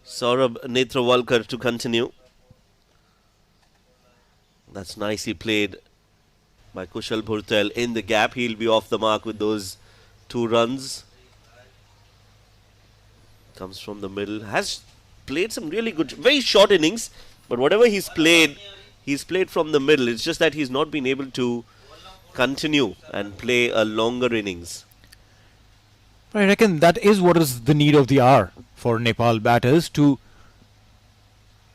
Saurabh Netrawalkar to continue. That's nicely played by Kushal Bhurtel in the gap. He'll be off the mark with those 2 runs. Comes from the middle. Has played some really good, very short innings. But whatever he's played from the middle. It's just that he's not been able to continue and play a longer innings. I reckon that is what is the need of the hour for Nepal batters, to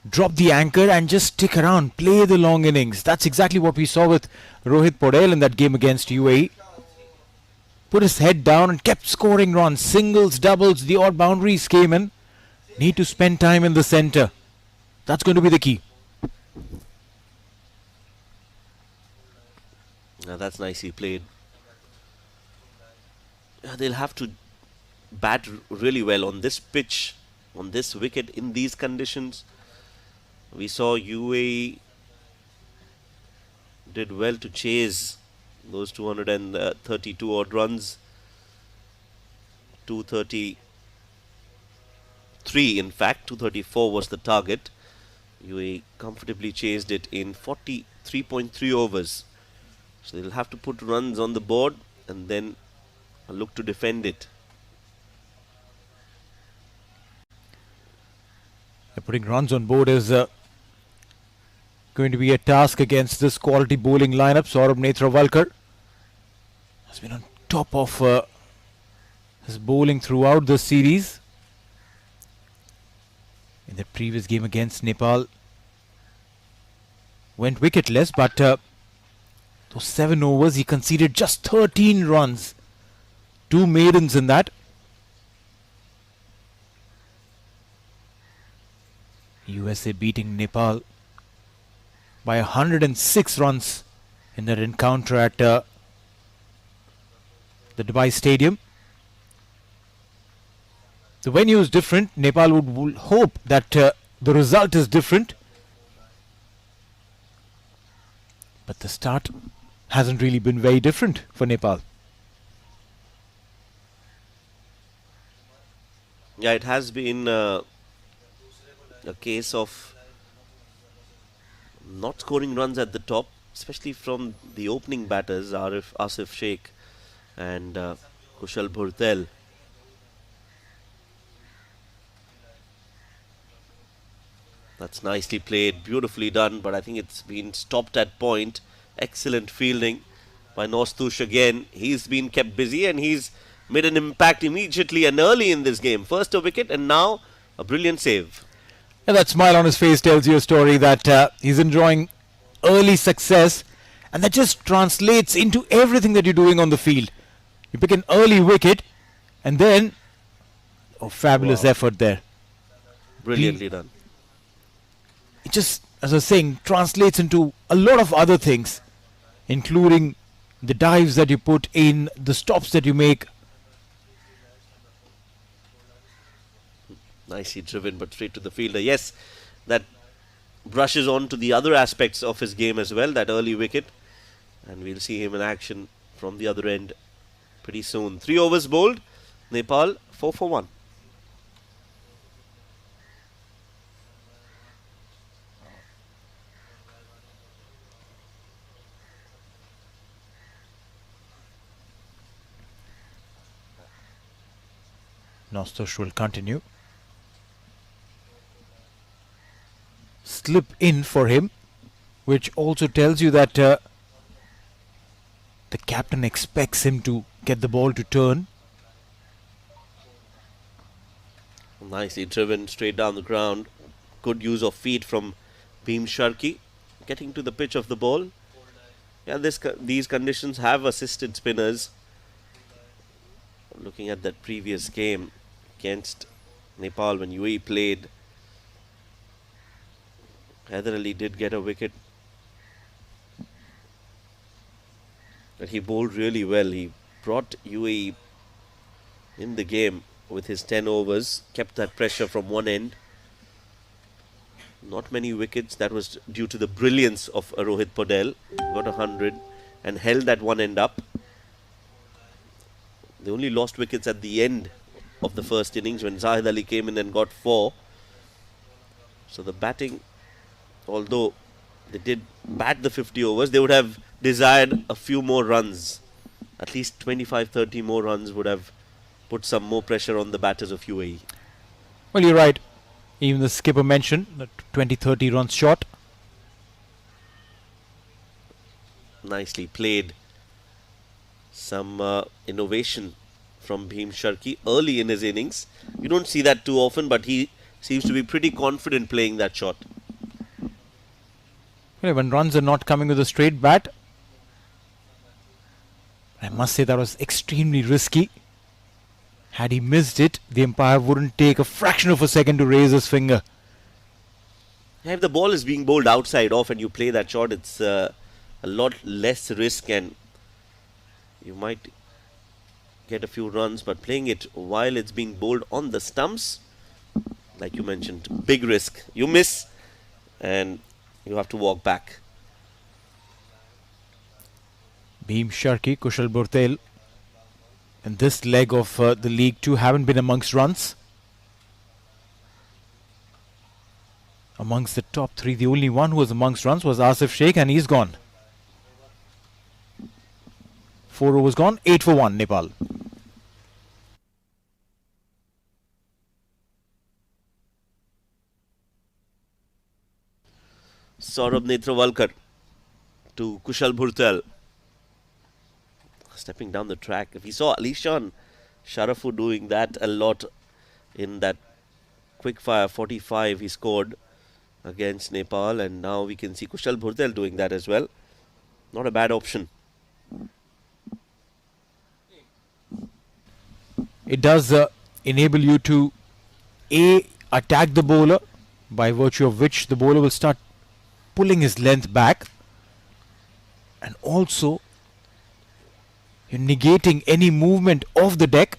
drop the anchor and just stick around, play the long innings. That's exactly what we saw with Rohit Podel in that game against UAE. Put his head down and kept scoring runs, singles, doubles, the odd boundaries came in. Need to spend time in the centre. That's going to be the key. Now that's nicely played. They'll have to bat really well on this pitch, on this wicket, in these conditions. We saw UAE did well to chase those 232 odd runs. 233, in fact, 234 was the target. UAE comfortably chased it in 43.3 overs. So they'll have to put runs on the board and then look to defend it. Putting runs on board is going to be a task against this quality bowling lineup. Saurabh Netrawalkar has been on top of his bowling throughout the series. In the previous game against Nepal, went wicketless, but those 7 overs he conceded just 13 runs. 2 maidens in that. USA beating Nepal by 106 runs in that encounter at the Dubai Stadium. The venue is different. Nepal would hope that the result is different. But the start hasn't really been very different for Nepal. Yeah, it has been a case of not scoring runs at the top, especially from the opening batters, Asif Sheikh and Kushal Bhurtel. That's nicely played, beautifully done, but I think it's been stopped at point. Excellent fielding by Nostush again. He's been kept busy and he's made an impact immediately and early in this game. First a wicket and now a brilliant save. And that smile on his face tells you a story that he's enjoying early success, and that just translates into everything that you're doing on the field. You pick an early wicket, and then fabulous effort there. Brilliantly done. It just, as I was saying, translates into a lot of other things, including the dives that you put in, the stops that you make. Nicely driven, but straight to the fielder. Yes, that brushes on to the other aspects of his game as well, that early wicket. And we'll see him in action from the other end pretty soon. 3 overs bowled. Nepal 4 for 1. Nostosh will continue. Slip in for him, which also tells you that the captain expects him to get the ball to turn. Nicely driven straight down the ground. Good use of feet from Bhim Sharkey, getting to the pitch of the ball. Yeah, these conditions have assisted spinners. Looking at that previous game against Nepal when UAE played, Haider Ali did get a wicket, but he bowled really well. He brought UAE in the game with his 10 overs, kept that pressure from one end. Not many wickets. That was due to the brilliance of Rohit Podel. Got 100 and held that one end up. They only lost wickets at the end of the first innings when Zahid Ali came in and got 4. So the batting, although they did bat the 50 overs, they would have desired a few more runs. At least 25-30 more runs would have put some more pressure on the batters of UAE. Well, you're right. Even the skipper mentioned that 20-30 runs short. Nicely played. Some innovation from Bhim Sharki early in his innings. You don't see that too often, but he seems to be pretty confident playing that shot. Well, when runs are not coming with a straight bat, I must say that was extremely risky. Had he missed it, the umpire wouldn't take a fraction of a second to raise his finger. Yeah, if the ball is being bowled outside off and you play that shot, it's a lot less risk and you might get a few runs. But playing it while it's being bowled on the stumps, like you mentioned, big risk. You miss and you have to walk back. Bhim Sharki, Kushal Burtel, and this leg of the League 2 haven't been amongst runs. Amongst the top three, the only one who was amongst runs was Asif Sheikh, and he's gone. 4 overs gone, 8 for 1, Nepal. Saurabh Netravalkar to Kushal Bhurtel. Stepping down the track. If we saw Alishan Sharafu doing that a lot in that quickfire 45 he scored against Nepal, and now we can see Kushal Bhurtel doing that as well. Not a bad option. It does enable you to attack the bowler, by virtue of which the bowler will start pulling his length back, and also you're negating any movement of the deck.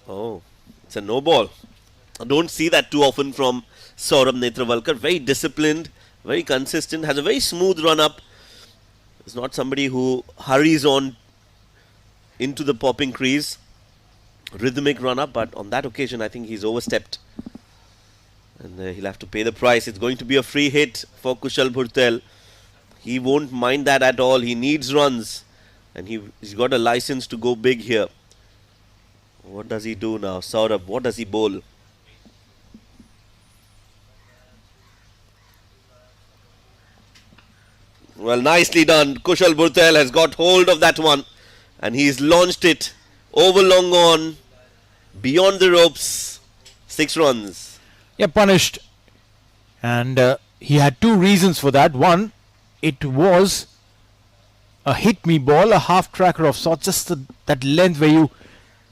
Oh, it's a no ball. I don't see that too often from Saurabh Netravalkar. Very disciplined, very consistent, has a very smooth run up. It's not somebody who hurries on into the popping crease. Rhythmic run up, but on that occasion I think he's overstepped. And he'll have to pay the price. It's going to be a free hit for Kushal Bhurtel. He won't mind that at all. He needs runs. And he's got a license to go big here. What does he do now? Saurabh, what does he bowl? Well, nicely done. Kushal Bhurtel has got hold of that one. And he's launched it over long on, beyond the ropes. 6 runs. Yeah, punished. And he had 2 reasons for that. One, it was a hit me ball, a half tracker of sorts, just that length where you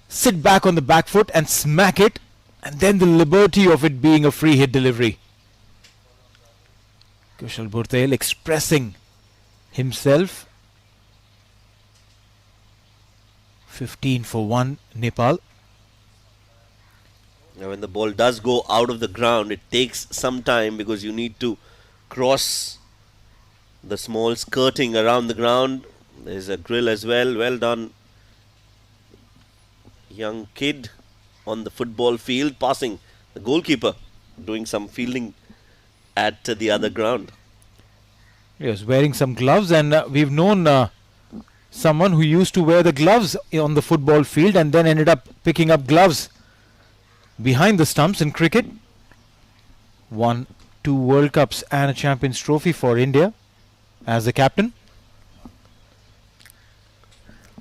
sit back on the back foot and smack it, and then the liberty of it being a free hit delivery. Kushal Bhurtel expressing himself. 15 for 1, Nepal. Now, when the ball does go out of the ground, it takes some time because you need to cross the small skirting around the ground. There's a grill as well. Well done, young kid on the football field, passing the goalkeeper, doing some fielding at the other ground. He was wearing some gloves, and we've known someone who used to wear the gloves on the football field and then ended up picking up gloves behind the stumps in cricket. Won 2 World Cups and a Champions Trophy for India as the captain.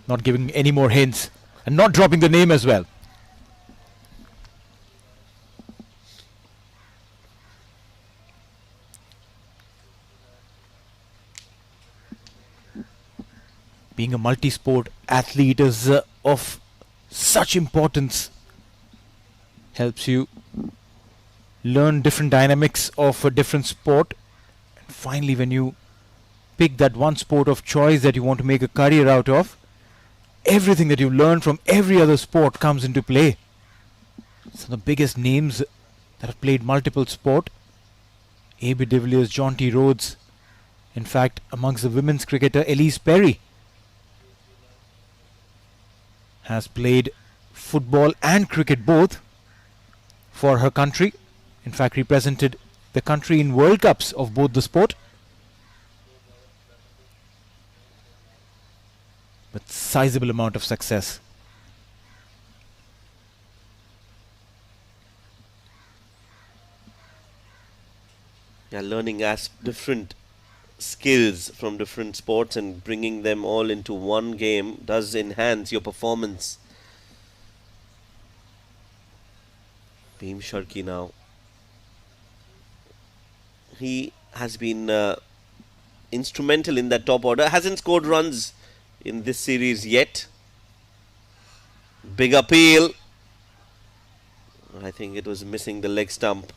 Not giving any more hints and not dropping the name as well. Being a multi-sport athlete is of such importance. Helps you learn different dynamics of a different sport. And finally, when you pick that one sport of choice that you want to make a career out of, everything that you learn from every other sport comes into play. Some of the biggest names that have played multiple sport: A.B. de Villiers, John T. Rhodes. In fact, amongst the women's cricketer, Elise Perry has played football and cricket both for her country. In fact, represented the country in World Cups of both the sport. With sizable amount of success. Yeah, learning as different skills from different sports and bringing them all into one game does enhance your performance. Bhim Sharkey now. He has been instrumental in that top order. Hasn't scored runs in this series yet. Big appeal. I think it was missing the leg stump.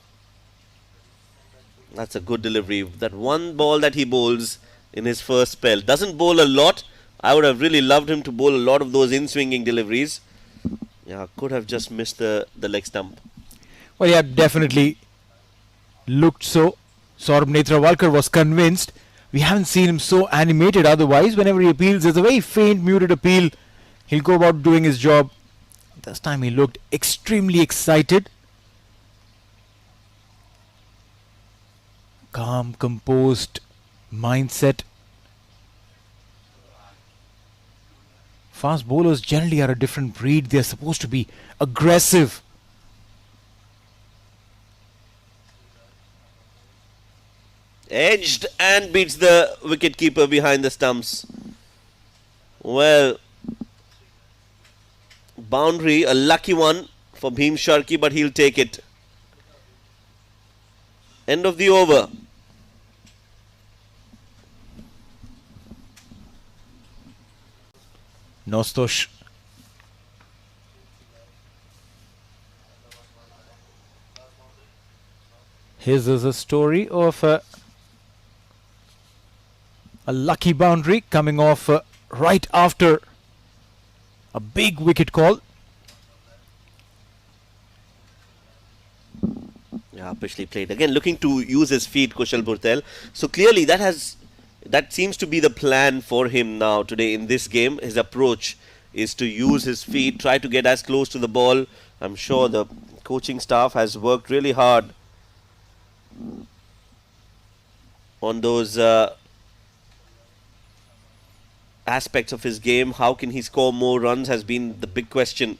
That's a good delivery. That one ball that he bowls in his first spell. Doesn't bowl a lot. I would have really loved him to bowl a lot of those in-swinging deliveries. Yeah, could have just missed the leg stump. Well, yeah, definitely looked so. Saurabh Netrawalkar was convinced. We haven't seen him so animated otherwise. Whenever he appeals, there's a very faint, muted appeal. He'll go about doing his job. This time he looked extremely excited. Calm, composed mindset. Fast bowlers generally are a different breed. They're supposed to be aggressive. Edged and beats the wicketkeeper behind the stumps. Well, boundary, a lucky one for Bhim Sharkey, but he'll take it. End of the over. Nostosh. His is a story of a lucky boundary coming off right after a big wicket call. Yeah, Pishley played again, looking to use his feet, Kushal Bhurtel. So clearly that seems to be the plan for him now today in this game. His approach is to use his feet, try to get as close to the ball. I'm sure the coaching staff has worked really hard on those aspects of his game. How can he score more runs has been the big question.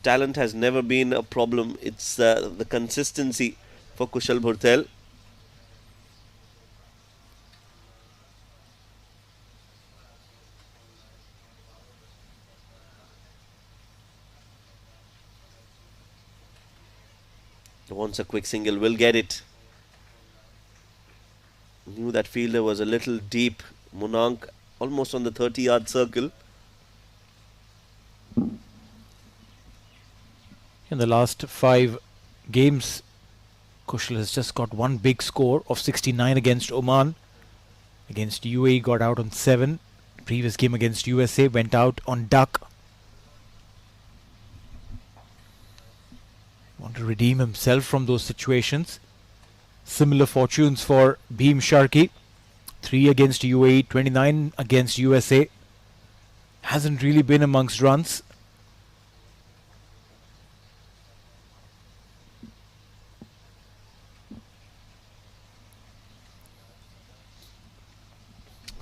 Talent has never been a problem. It's the consistency for Kushal Bhurtel. Wants a quick single, will get it. Knew that fielder was a little deep. Munank almost on the 30-yard circle. In the last 5 games, Kushal has just got one big score of 69 against Oman. Against UAE got out on 7. Previous game against USA went out on duck. Want to redeem himself from those situations. Similar fortunes for Bhim Sharkey. 3 against UAE, 29 against USA. Hasn't really been amongst runs.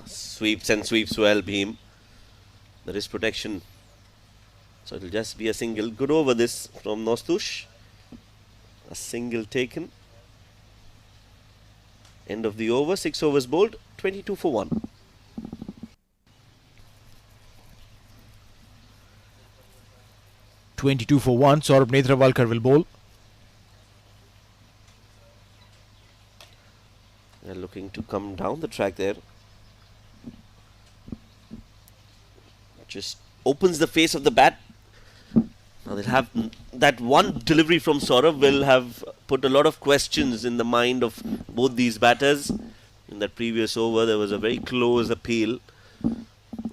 Sweeps and sweeps well, Bhim. There is protection. So it'll just be a single. Good over this from Nostush. A single taken. End of the over. 6 overs bowled. 22 for 1. .22 for 1. Saurabh Netrawalkar will bowl. They're looking to come down the track there. Just opens the face of the bat. Now they'll have that one delivery from Saurabh will have put a lot of questions in the mind of both these batters. In that previous over, there was a very close appeal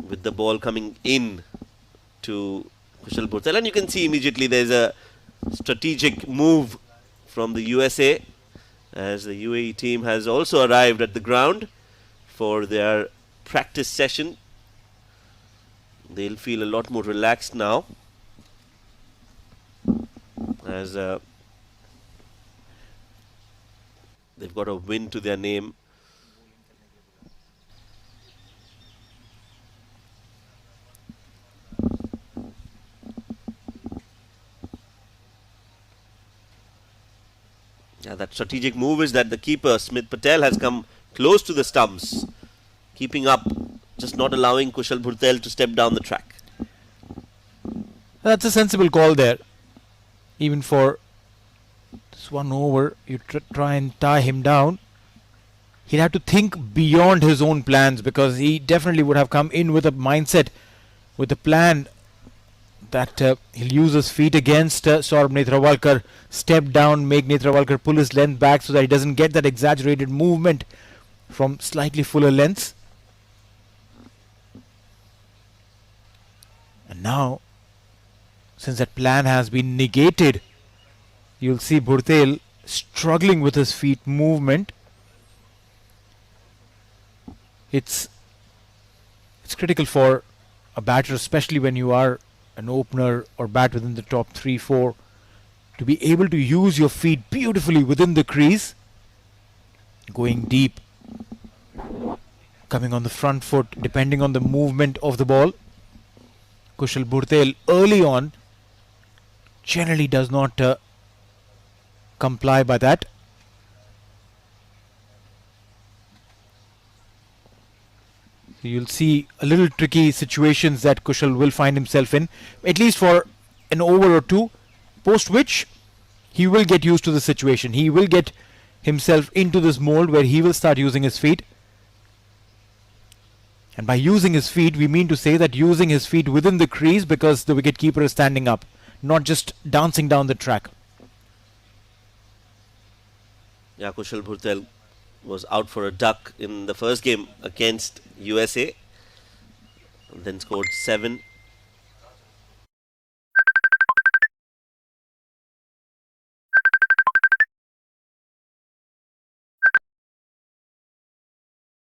with the ball coming in to Kushal Bhurtel, and you can see immediately there's a strategic move from the USA as the UAE team has also arrived at the ground for their practice session. They'll feel a lot more relaxed now. as they've got a win to their name. Yeah, that strategic move is that the keeper, Smith Patel, has come close to the stumps, keeping up, just not allowing Kushal Bhurtel to step down the track. That's a sensible call there. Even for this one over, you try and tie him down. He'd have to think beyond his own plans, because he definitely would have come in with a mindset, with a plan that he'll use his feet against Saurabh Netrawalkar, step down, make Netrawalkar pull his length back so that he doesn't get that exaggerated movement from slightly fuller lengths. And now, since that plan has been negated, you'll see Bhurtel struggling with his feet movement. It's critical for a batter, especially when you are an opener or bat within the top 3-4, to be able to use your feet beautifully within the crease, going deep, coming on the front foot, depending on the movement of the ball. Kushal Bhurtel early on generally does not comply by that. You'll see a little tricky situations that Kushal will find himself in, at least for an over or two, post which he will get used to the situation. He will get himself into this mold where he will start using his feet. And by using his feet, we mean to say that using his feet within the crease, because the wicketkeeper is standing up, not just dancing down the track. Yeah, Kushal Bhurtel was out for a duck in the first game against USA, and then scored 7